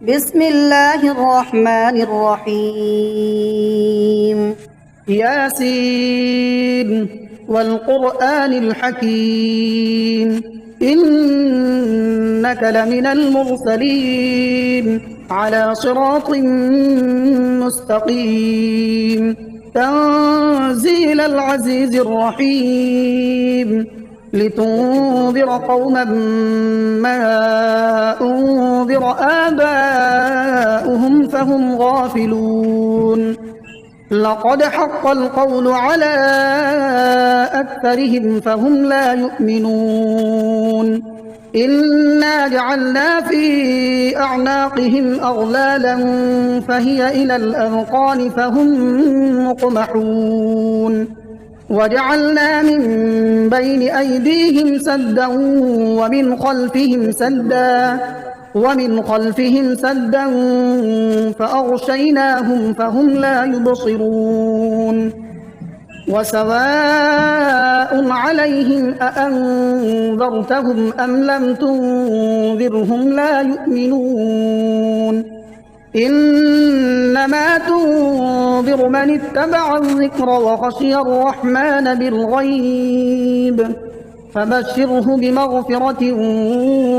بسم الله الرحمن الرحيم. ياسين والقرآن الحكيم إنك لمن المرسلين على صراط مستقيم تنزيل العزيز الرحيم لتنذر قوما ما أنذر آباؤهم فهم غافلون لقد حق القول على أكثرهم فهم لا يؤمنون إنا جعلنا في أعناقهم أغلالا فهي إلى الأذقان فهم مقمحون وجعلنا من بين أيديهم سدا ومن خلفهم سدا فأغشيناهم فهم لا يبصرون وسواء عليهم أأنذرتهم أم لم تنذرهم لا يؤمنون إنما تنذر من اتبع الذكر وخشي الرحمن بالغيب فبشره بمغفرة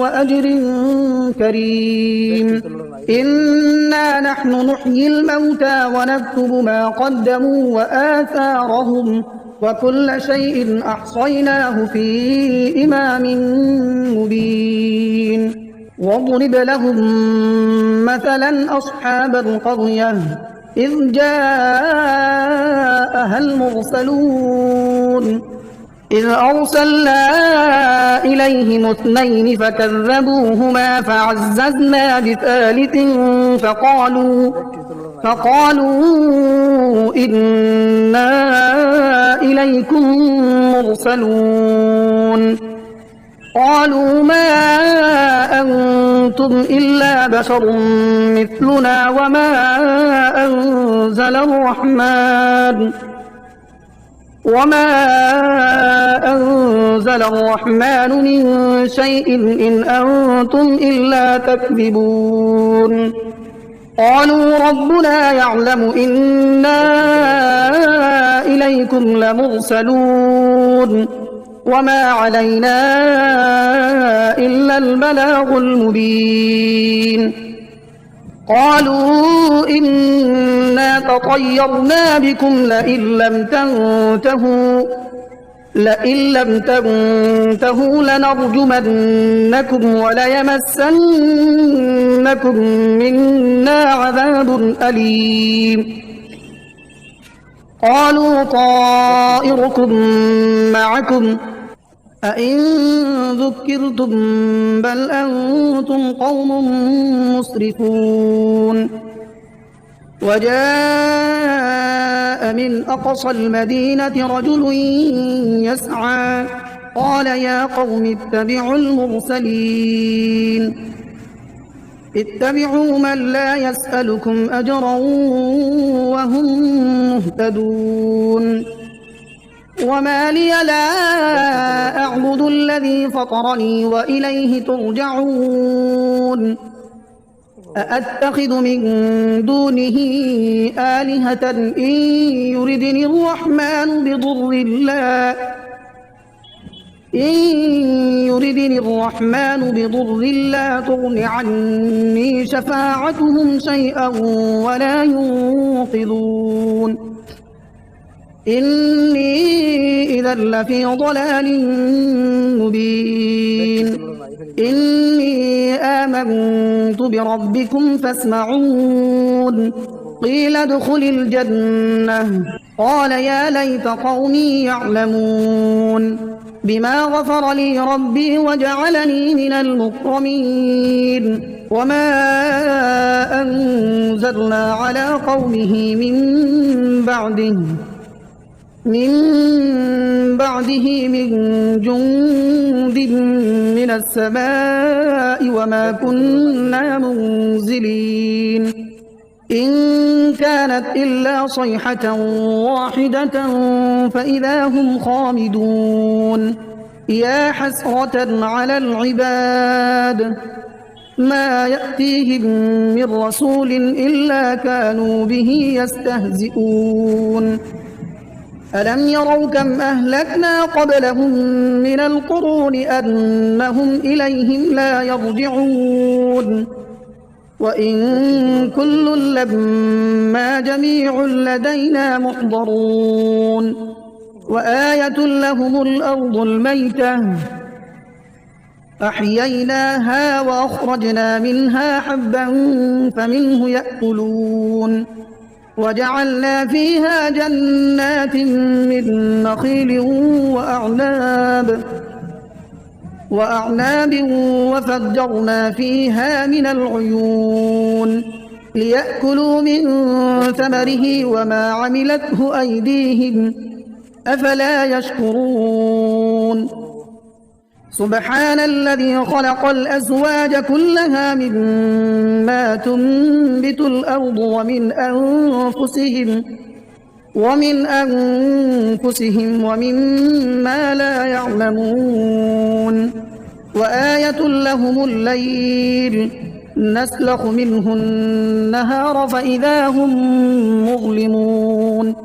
وأجر كريم إنا نحن نحيي الموتى ونكتب ما قدموا وآثارهم وكل شيء أحصيناه في إمام مبين واضرب لهم مثلا أصحاب القرية إذ جاءها المرسلون إذ أرسلنا إليهم اثنين فكذبوهما فعززنا بثالث فقالوا إنا إليكم مرسلون قالوا ما أنتم إلا بشر مثلنا وما أنزل الرحمن من شيء إن أنتم إلا تكذبون قالوا ربنا يعلم إنا إليكم لمرسلون وما علينا إلا البلاغ المبين قالوا إنا تطيرنا بكم لئن لم تنتهوا لنرجمنكم وليمسنكم منا عذاب أليم قالوا طائركم معكم أئن ذكرتم بل أنتم قوم مسرفون وجاء من أقصى المدينة رجل يسعى قال يا قوم اتبعوا المرسلين اتبعوا من لا يسألكم أجرا وهم مهتدون وما لي لا أعبد الذي فطرني وإليه ترجعون أأتخذ من دونه آلهة إن يردني الرحمن بضر لا تغن عني شفاعتهم شيئا ولا ينقذون إني إذا لفي ضلال مبين إني آمنت بربكم فاسمعون قيل ادخل الجنة قال يا ليت قومي يعلمون بما غفر لي ربي وجعلني من المكرمين وما أنزلنا على قومه من بعده من جند من السماء وما كنا منزلين إن كانت إلا صيحة واحدة فإذا هم خامدون يا حسرة على العباد ما يأتيهم من رسول إلا كانوا به يستهزئون ألم يروا كم أهلكنا قبلهم من القرون أنهم إليهم لا يرجعون وإن كل لما جميع لدينا محضرون وآية لهم الأرض الميتة أحييناها وأخرجنا منها حبا فمنه يأكلون وجعلنا فيها جنات من نخيل وأعناب وفجرنا فيها من العيون ليأكلوا من ثمره وما عملته أيديهم أفلا يشكرون سبحان الذي خلق الأزواج كلها مما تنبت الأرض ومن أنفسهم ومما لا يعلمون وآية لهم الليل نسلخ منه النهار فإذا هم مظلمون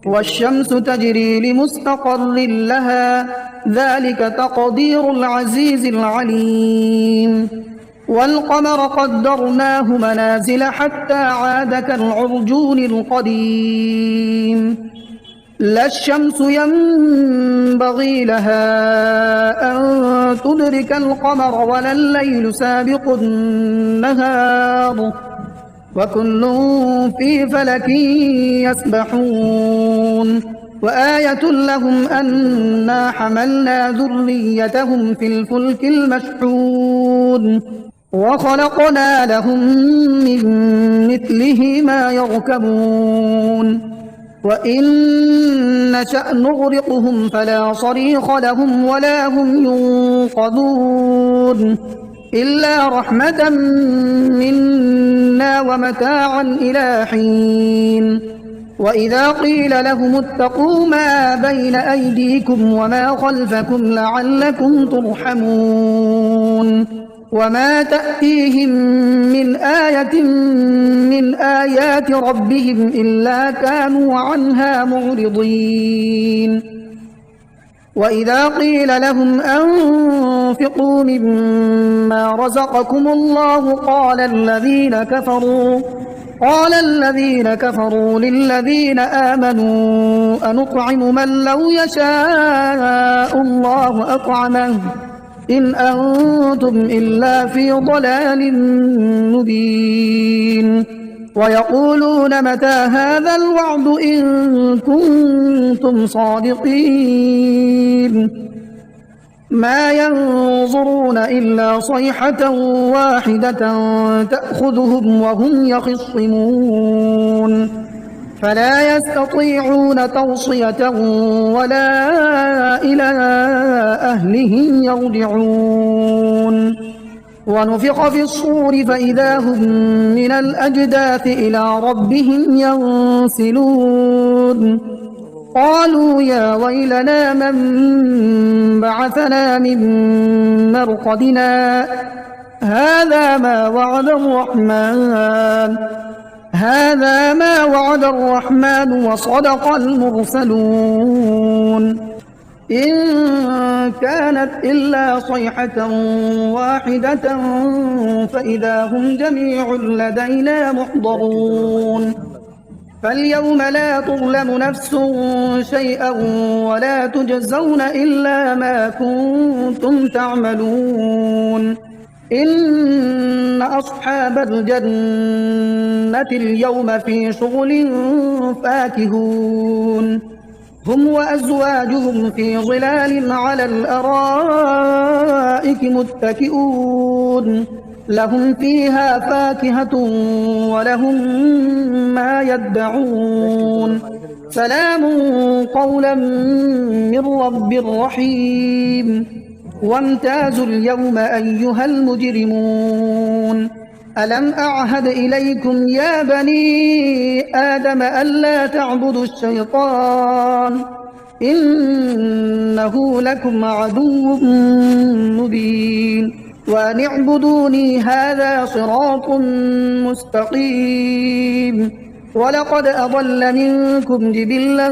والشمس تجري لمستقر لها ذلك تقدير العزيز العليم والقمر قدرناه منازل حتى عاد كالعرجون القديم لا الشمس ينبغي لها أن تدرك القمر ولا الليل سابق النهار وكل في فلك يسبحون وآية لهم أنا حملنا ذريتهم في الفلك المشحون وخلقنا لهم من مثله ما يركبون وإن نشأ نغرقهم فلا صريخ لهم ولا هم ينقذون إلا رحمة منا ومتاعا إلى حين وإذا قيل لهم اتقوا ما بين أيديكم وما خلفكم لعلكم ترحمون وما تأتيهم من آية من آيات ربهم إلا كانوا عنها معرضين وإذا قيل لهم أنفقوا مما رزقكم الله قال الذين كفروا للذين آمنوا أنطعم من لو يشاء الله أطعمه إن أنتم إلا في ضلال مبين ويقولون متى هذا الوعد إن كنتم صادقين ما ينظرون إلا صيحة واحدة تأخذهم وهم يخصمون فلا يستطيعون توصية ولا إلى أهلهم يرجعون ونفخ في الصور فإذا هم من الأجداث إلى ربهم ينسلون قالوا يا ويلنا من بعثنا من مرقدنا هذا ما وعد الرحمن وصدق المرسلون إن كانت إلا صيحة واحدة فإذا هم جميع لدينا محضرون فاليوم لا تظلم نفس شيئا ولا تجزون إلا ما كنتم تعملون إن أصحاب الجنة اليوم في شغل فاكهون هم وأزواجهم في ظلال على الأرائك متكئون لهم فيها فاكهة ولهم ما يدعون سلام قولا من رب رحيم وامتازوا اليوم أيها المجرمون ألم أعهد إليكم يا بني آدم ألا تعبدوا الشيطان إنه لكم عدو مبين وأن اعبدوني هذا صراط مستقيم. ولقد أضل منكم جبلا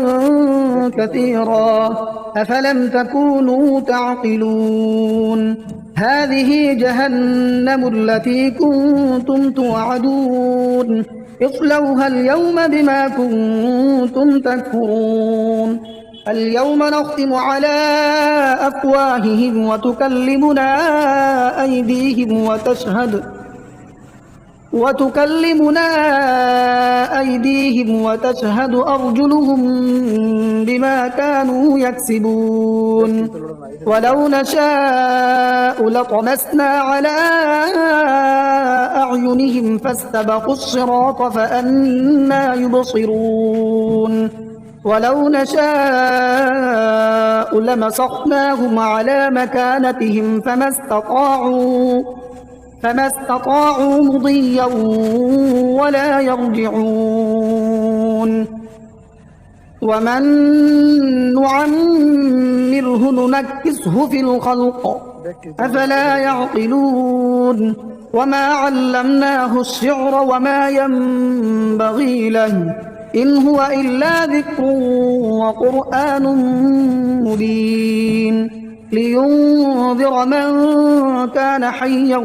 كثيرا أفلم تكونوا تعقلون. هذه جهنم التي كنتم توعدون اصلوها اليوم بما كنتم تكفرون. اليوم نختم على أفواههم وتكلمنا أيديهم وتشهد أرجلهم بما كانوا يكسبون. ولو نشاء لطمسنا على أعينهم فاستبقوا الصراط فأنى يبصرون. ولو نشاء لمسخناهم على مكانتهم فما استطاعوا مضيا ولا يرجعون. ومن نعمره ننكسه في الخلق أفلا يعقلون. وما علمناه الشعر وما ينبغي له إن هو إلا ذكر وقرآن مبين لينذر من كان حيا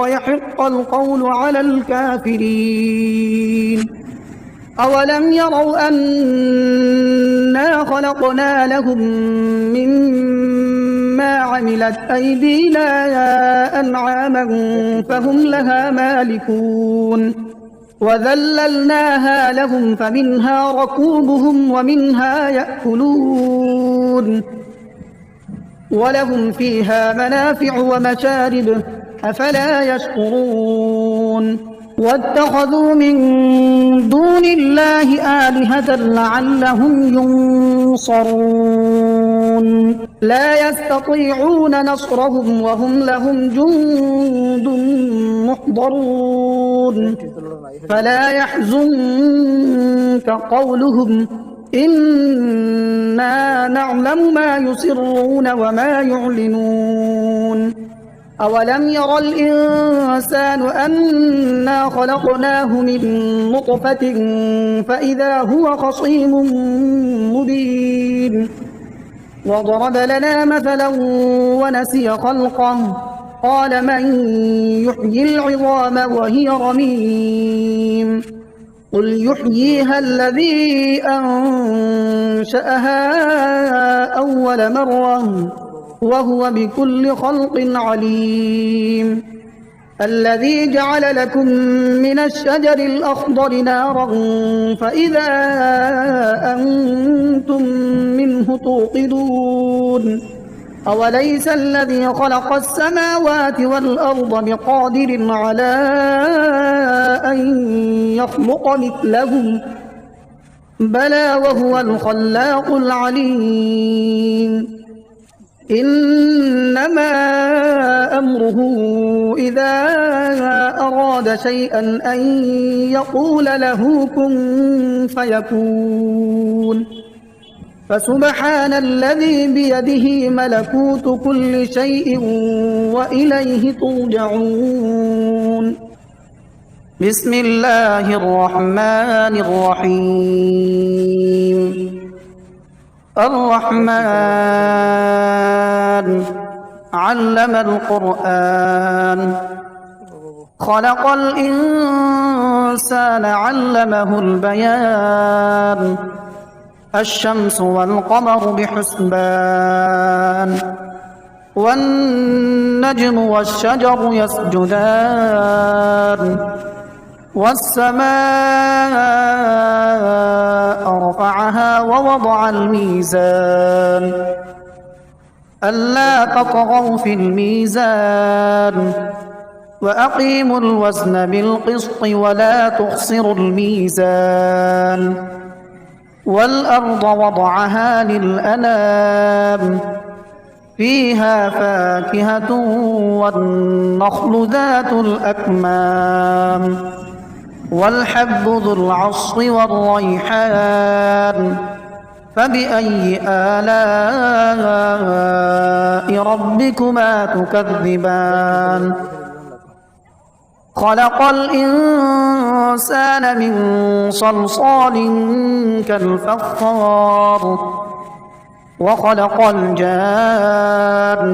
ويحق القول على الكافرين. أولم يروا أنا خلقنا لهم مما عملت أيدينا أنعاما فهم لها مالكون وذللناها لهم فمنها ركوبهم ومنها يأكلون ولهم فيها منافع ومشارب أفلا يشكرون. واتخذوا من دون الله آلهة لعلهم ينصرون لا يستطيعون نصرهم وهم لهم جند محضرون. فلا يحزنك قولهم إنا نعلم ما يسرون وما يعلنون. أولم ير الإنسان أنا خلقناه من نطفة فإذا هو خصيم مبين. وضرب لنا مثلا ونسي خلقه قال من يحيي العظام وهي رميم قل يحييها الذي أنشأها أول مرة وهو بكل خلق عليم. الذي جعل لكم من الشجر الأخضر نارا فإذا أنتم منه توقدون. أوليس الذي خلق السماوات والأرض بقادر على أن يخلق مثلهم بلى وهو الخلاق العليم. إنما أمره إذا أراد شيئا أن يقول له كن فيكون. فسبحان الذي بيده ملكوت كل شيء وإليه ترجعون. بسم الله الرحمن الرحيم. الرحمن علم القرآن خلق الإنسان علمه البيان. الشمس والقمر بحسبان والنجم والشجر يسجدان والسماء رفعها ووضع الميزان ألا تطغوا في الميزان وأقيموا الوزن بالقسط ولا تخسروا الميزان. والأرض وضعها للأنام فيها فاكهة والنخل ذات الأكمام والحب ذو العصف والريحان فبأي آلاء ربكما تكذبان خلق الإنسان من صلصال كالفخار وخلق الجان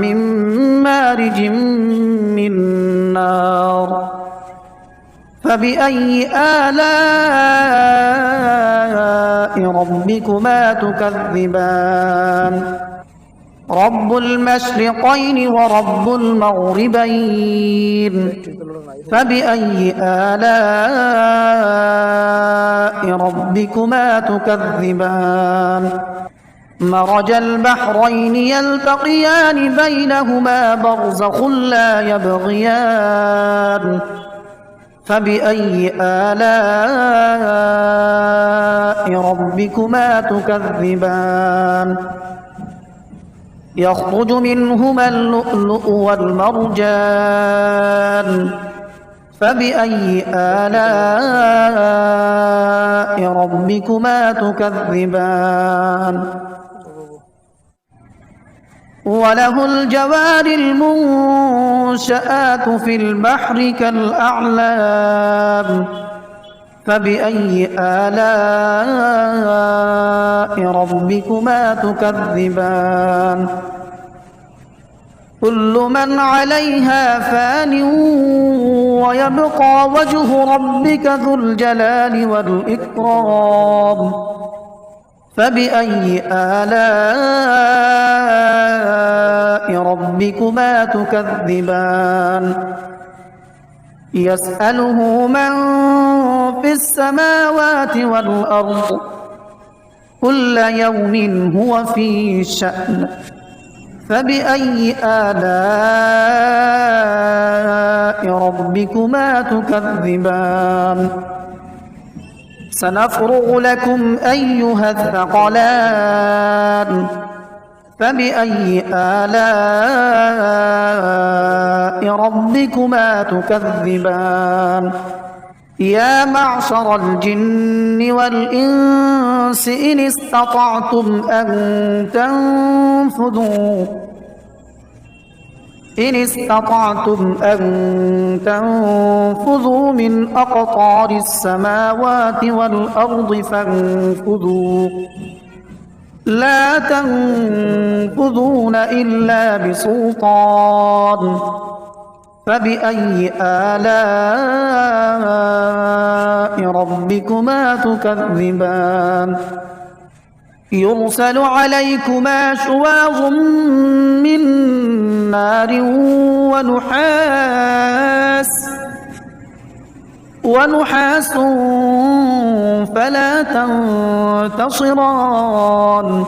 من مارج من نار فبأي آلاء ربكما تكذبان رب المشرقين ورب المغربين فبأي آلاء ربكما تكذبان مرج البحرين يلتقيان بينهما برزخ لا يبغيان فبأي آلاء ربكما تكذبان يخرج منهما اللؤلؤ والمرجان فبأي آلاء ربكما تكذبان وله الجوار المنشآت في البحر كالأعلام فبأي آلاء ربكما تكذبان كل من عليها فان ويبقى وجه ربك ذو الجلال والإكرام فبأي آلاء ربكما تكذبان يسأله من في السماوات والأرض كل يوم هو في شأن فبأي آلاء ربكما تكذبان سنفرغ لكم أيها الثقلان فبأي آلاء ربكما تكذبان يا معشر الجن والإنس إن استطعتم أن تنفذوا من أقطار السماوات والأرض فانفذوا لا تنفذون إلا بسلطان فبأي آلاء ربكما تكذبان يرسل عليكما شواظ من نار ونحاس فلا تنتصران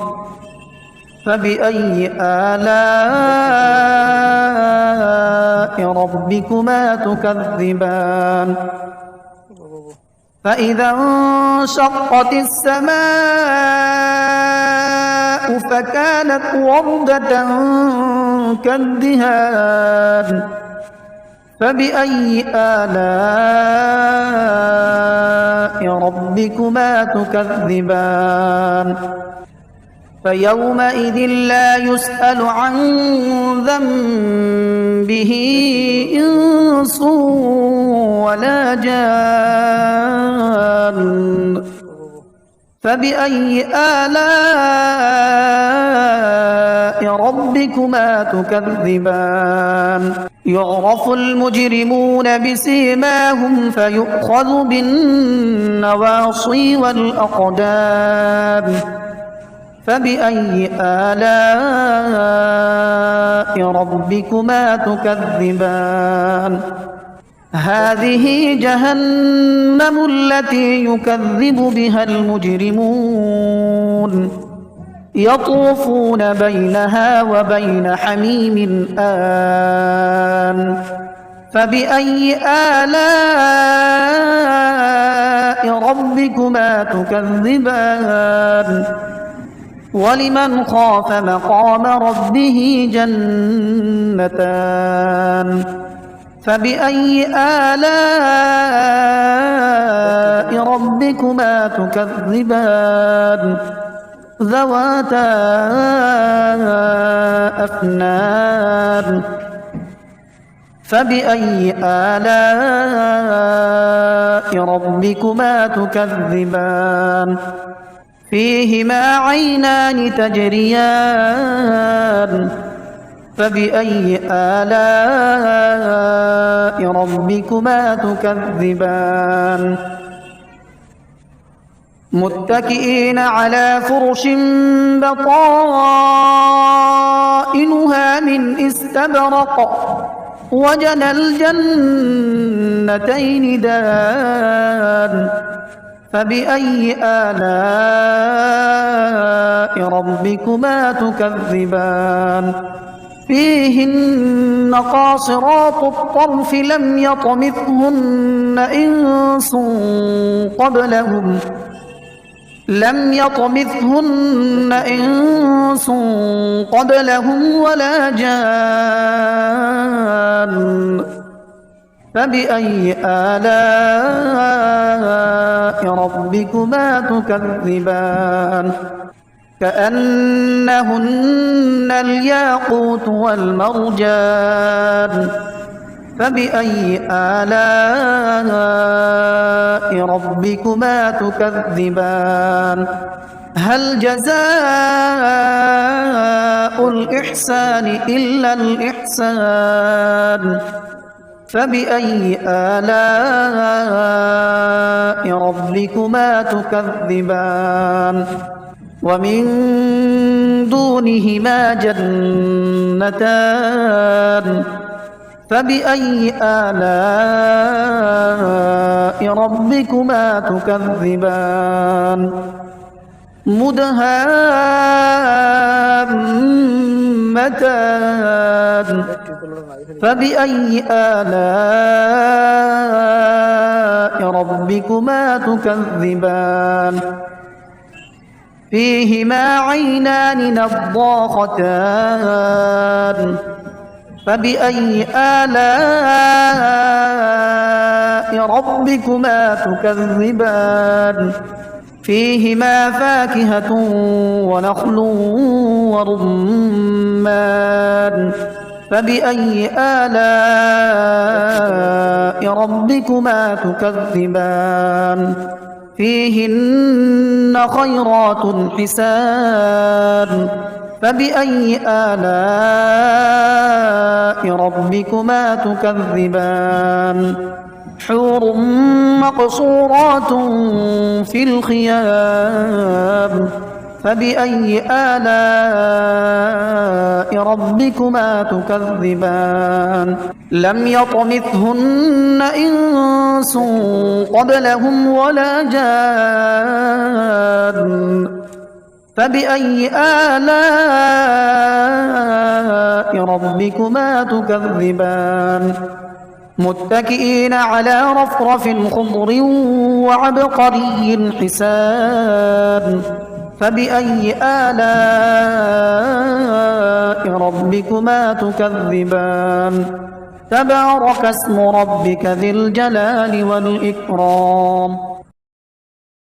فبأي آلاء ربكما تكذبان فإذا انشقت السماء فكانت وردة كالدهان فبأي آلاء ربكما تكذبان فيومئذ لا يسأل عن ذنبه إنس ولا جان فبأي آلاء ربكما تكذبان يعرف المجرمون بسيماهم فيؤخذ بالنواصي والأقدام فبأي آلاء ربكما تكذبان هذه جهنم التي يكذب بها المجرمون يطوفون بينها وبين حميم آن فبأي آلاء ربكما تكذبان ولمن خاف مقام ربه جنتان فبأي آلاء ربكما ربكما تكذبان ذواتا أفنان فبأي آلاء ربكما تكذبان فيهما عينان تجريان فبأي آلاء ربكما تكذبان متكئين على فرش بطائنها من استبرق وجنى الجنتين دان فبأي آلاء ربكما تكذبان فيهن قاصرات الطرف لم يطمثهن إنس قبلهم ولا جان فبأي آلاء ربكما تكذبان كأنهن الياقوت والمرجان فبأي آلاء ربكما تكذبان هل جزاء الإحسان إلا الإحسان فبأي آلاء ربكما تكذبان ومن دونهما جنتان فبأي آلاء ربكما تكذبان مدهامتان فبأي آلاء ربكما تكذبان فيهما عينان نضاختان فبأي آلاء ربكما تكذبان فيهما فاكهة ونخل ورمان فبأي آلاء ربكما تكذبان فيهن خيرات حسان فبأي آلاء ربكما تكذبان حور مقصورات في الخيام فبأي آلاء ربكما تكذبان لم يطمثهن إنس قبلهم ولا جان فبأي آلاء ربكما تكذبان متكئين على رفرف خضر وعبقري حسان فبأي آلاء ربكما تكذبان تبارك اسم ربك ذي الجلال والإكرام